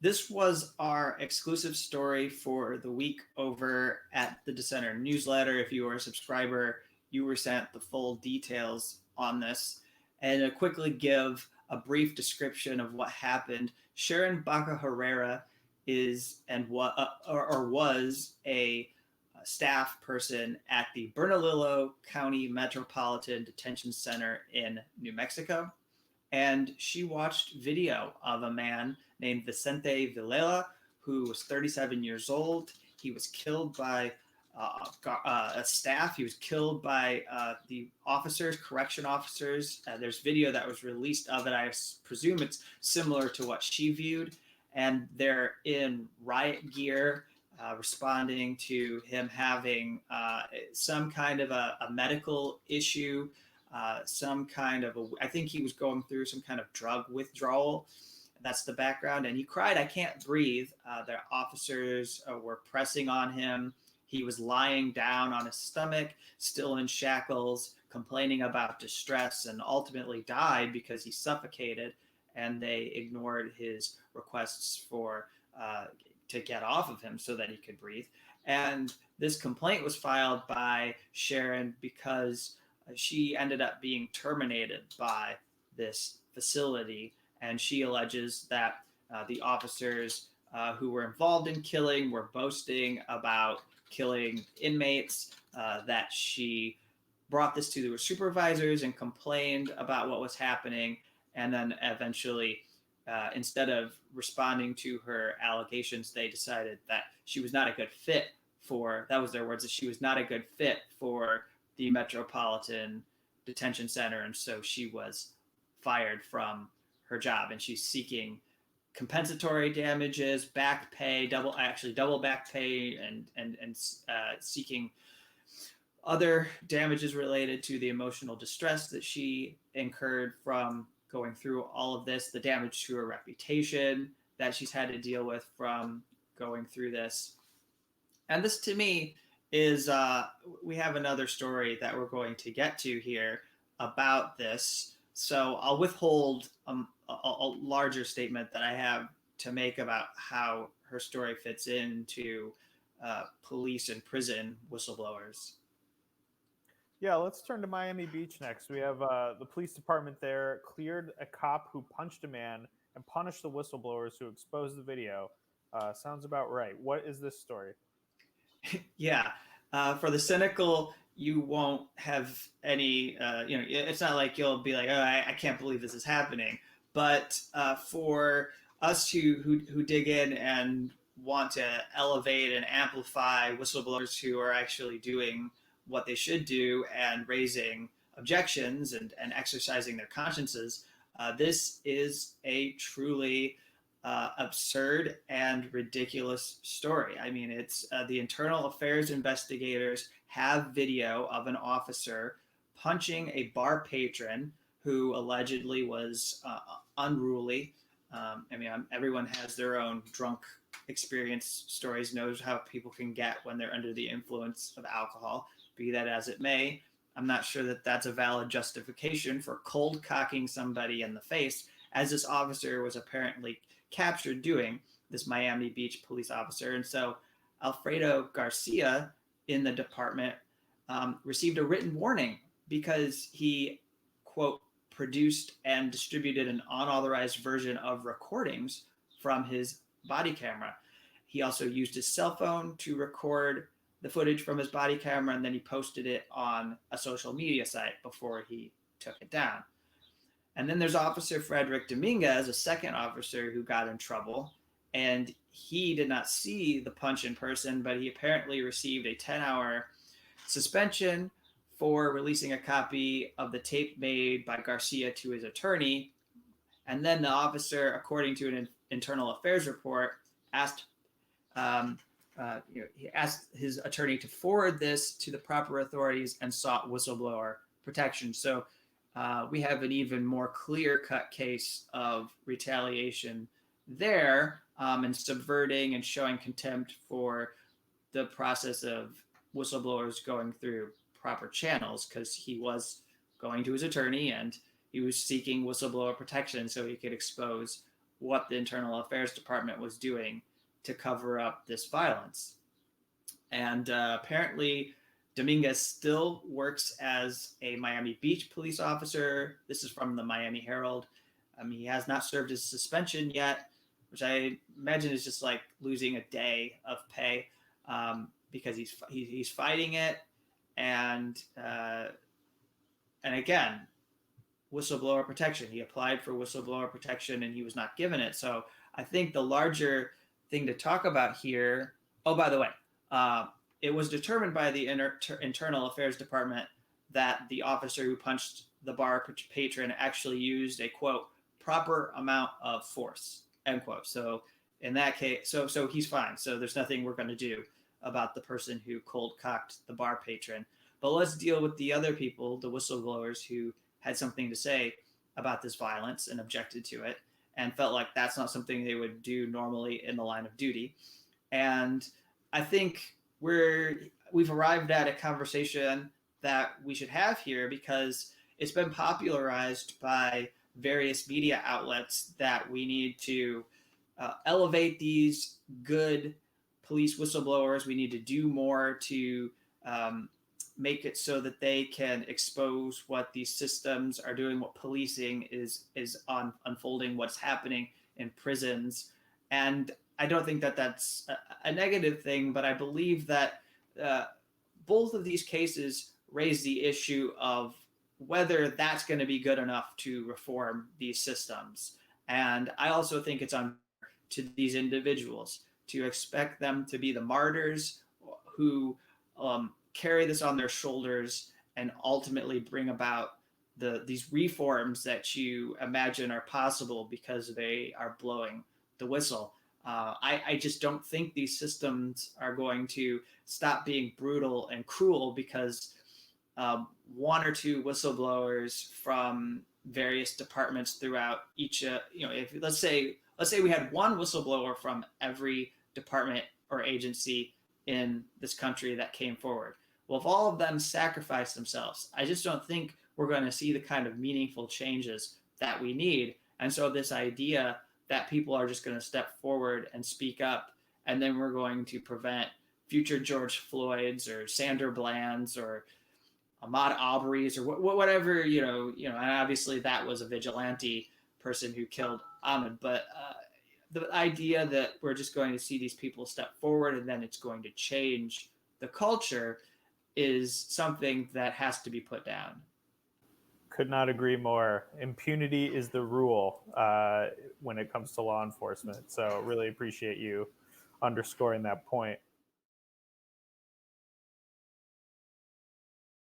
This was our exclusive story for the week over at the Dissenter newsletter. If you were a subscriber, you were sent the full details on this. And to quickly give a brief description of what happened, Sharon Baca Herrera is and was a staff person at the Bernalillo County Metropolitan Detention Center in New Mexico. And she watched video of a man named Vicente Villela, who was 37 years old. He was killed by a staff. He was killed by the officers, correction officers. There's video that was released of it. I presume it's similar to what she viewed. And they're in riot gear, responding to him having some kind of a medical issue. I think he was going through some kind of drug withdrawal. That's the background. And he cried, "I can't breathe." The officers were pressing on him. He was lying down on his stomach, still in shackles, complaining about distress, and ultimately died because he suffocated. And they ignored his requests to get off of him so that he could breathe. And this complaint was filed by Sharon because she ended up being terminated by this facility, and she alleges that the officers who were involved in killing were boasting about killing inmates, that she brought this to the supervisors and complained about what was happening, and then eventually, instead of responding to her allegations, they decided that she was not a good fit that was their words, that she was not a good fit for the Metropolitan Detention Center, and so she was fired from her job, and she's seeking compensatory damages, back pay, double back pay, and seeking other damages related to the emotional distress that she incurred from going through all of this, the damage to her reputation that she's had to deal with from going through this. And this, to me, is we have another story that we're going to get to here about this. So I'll withhold a larger statement that I have to make about how her story fits into police and prison whistleblowers. Yeah, let's turn to Miami Beach next. We have the police department there cleared a cop who punched a man and punished the whistleblowers who exposed the video. Sounds about right. What is this story? Yeah. For the cynical, you won't have any, it's not like you'll be like, "Oh, I can't believe this is happening." But for us who dig in and want to elevate and amplify whistleblowers who are actually doing what they should do and raising objections and exercising their consciences, this is a truly absurd and ridiculous story. I mean, it's the internal affairs investigators have video of an officer punching a bar patron who allegedly was unruly. Everyone has their own drunk experience stories, knows how people can get when they're under the influence of alcohol. Be that as it may, I'm not sure that that's a valid justification for cold cocking somebody in the face, as this officer was apparently captured doing, this Miami Beach police officer. And so Alfredo Garcia in the department received a written warning because he, quote, produced and distributed an unauthorized version of recordings from his body camera. He also used his cell phone to record the footage from his body camera, and then he posted it on a social media site before he took it down. And then there's Officer Frederick Dominguez, a second officer who got in trouble, and he did not see the punch in person, but he apparently received a 10-hour suspension for releasing a copy of the tape made by Garcia to his attorney. And then the officer, according to an internal affairs report, asked he asked his attorney to forward this to the proper authorities and sought whistleblower protection. So we have an even more clear-cut case of retaliation there, and subverting and showing contempt for the process of whistleblowers going through proper channels, because he was going to his attorney and he was seeking whistleblower protection so he could expose what the Internal Affairs Department was doing to cover up this violence. And apparently, Dominguez still works as a Miami Beach police officer. This is from the Miami Herald. He has not served his suspension yet, which I imagine is just like losing a day of pay, because he's fighting it, and again, whistleblower protection. He applied for whistleblower protection and he was not given it. So I think the larger thing to talk about here. Oh, by the way, it was determined by the Internal Affairs Department that the officer who punched the bar patron actually used a quote proper amount of force, end quote. So in that case, so he's fine. So there's nothing we're going to do about the person who cold cocked the bar patron. But let's deal with the other people, the whistleblowers who had something to say about this violence and objected to it and felt like that's not something they would do normally in the line of duty. And I think we've arrived at a conversation that we should have here, because it's been popularized by various media outlets that we need to elevate these good police whistleblowers. We need to do more to make it so that they can expose what these systems are doing, what policing is on unfolding, what's happening in prisons. And I don't think that that's a negative thing, but I believe that both of these cases raise the issue of whether that's going to be good enough to reform these systems. And I also think it's unfair to these individuals to expect them to be the martyrs who carry this on their shoulders and ultimately bring about these reforms that you imagine are possible because they are blowing the whistle. I just don't think these systems are going to stop being brutal and cruel because one or two whistleblowers from various departments throughout each, if let's say we had one whistleblower from every department or agency in this country that came forward. Well, if all of them sacrifice themselves, I just don't think we're going to see the kind of meaningful changes that we need. And so this idea that people are just going to step forward and speak up, and then we're going to prevent future George Floyds or Sandra Bland's or Ahmaud Arbery's or whatever, and obviously that was a vigilante person who killed Ahmed. But the idea that we're just going to see these people step forward and then it's going to change the culture is something that has to be put down. Could not agree more. Impunity is the rule when it comes to law enforcement. So really appreciate you underscoring that point.